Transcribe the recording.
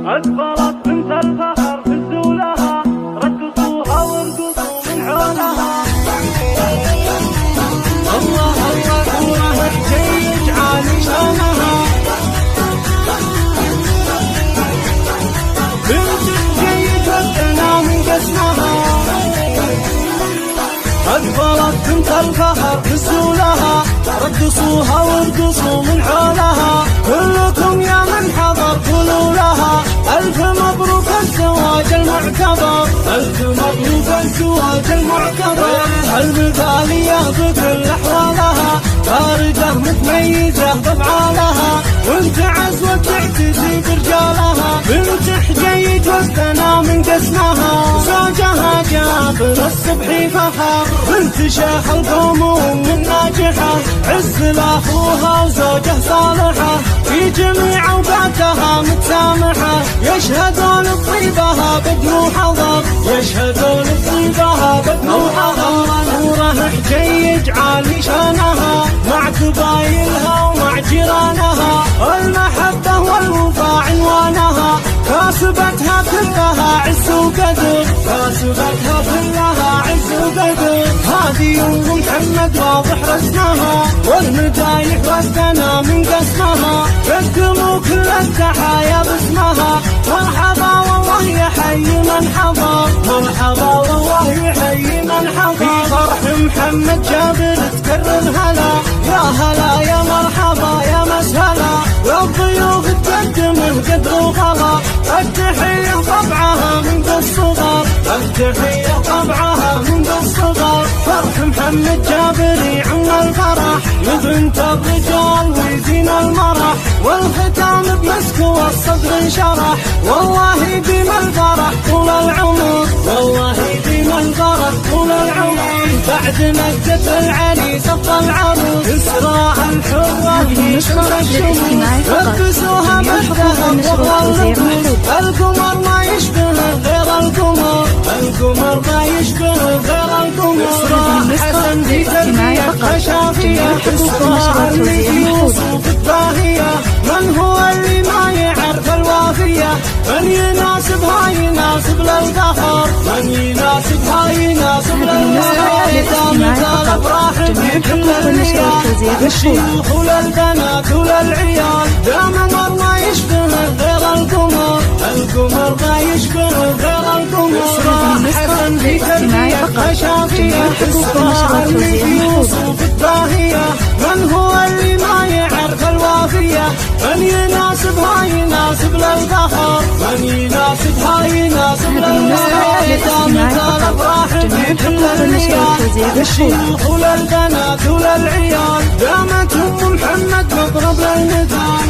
أجبرت بنت الفخر هزوا لها رقصوها وارقصوا من حولها. الله الله نورها تهيج عالي شانها بنت جيد ودنا من قسمها. أجبرت بنت الفخر هزوا لها رقصوها وارقصوا من حولها. كلكم يا من حضر قولوا لها ألف مبروك الزواج المعتبر. ألف مبروك الزواج المعتبر. المثالية بكل أحوالها باردة متميزة بأفعالها وانت عزوة تعتزي برجالها. بنت حجيج وسطنا من قسمها زوجها جابر الصبحي فخر. بنت شيخ القوم وام ناجحة عز لأخوها وزوجه صالحة في جميع أوقاتها متسامحة. يشهدون بطيبها بدن وحضر يشهدون بطيبها بدن وحضر. نوره حجيج عالي شانها مع قبايلها ومع جيرانها. المحبة والوفاء عنوانها كاسبتها كلها عز وقدر. كاسبتها كلها عز وقدر. هذه أم محمد واضح رسمها والمدايح وسطنا من قسمها. قدموا كل التحايا باسمها. مرحبا والله يحيي من حضر. مرحبا والله يحيي من حضر. في فرح محمد جابر تكرر هلا يا هلا يا مرحبا يا مسهلا. والضيوف تقدم القدر وغلا. التحية طبعها من ذا الصغر. التحية طبعها من ذا الصغر. فرح محمد جابر يعم الفرح لبنت الرجال ويزين المرح. والختام بمسك والصدر انشرح. والله يديم الفرح طول العمر. والله يديم الفرح طول العمر. بعد مجة العريس افضل عروس اسراء الحرة يشمر الشموس. لبسوها بالذهب واللبوس. القمر ما يشبه غير القمر. القمر ما يشبه غير القمر. اسراء حسن في تربية شافية. اسراء اللي في وصوف الطاهية. من هو اللي ما يعرف الوافية. من يناسبها يناسب للفخر. من يناسبها يناسب للفخر. مثال افراح في كل الرجال للشيوخ وللبنات وللعيال. دام ما يشبه غير القمر. القمر ما يشبه غير القمر. اسراء حسن في تربية شافية. اسراء اللي في وصوف الطاهية. من هو اللي ما يعرف الوافية. من يناسبها يناسب للفخر. من يناسبها يناسب للفخر. مثال افراح في كل الرجال للشيوخ وللبنات وللعيال. دامت ام محمد مضرب للمثال.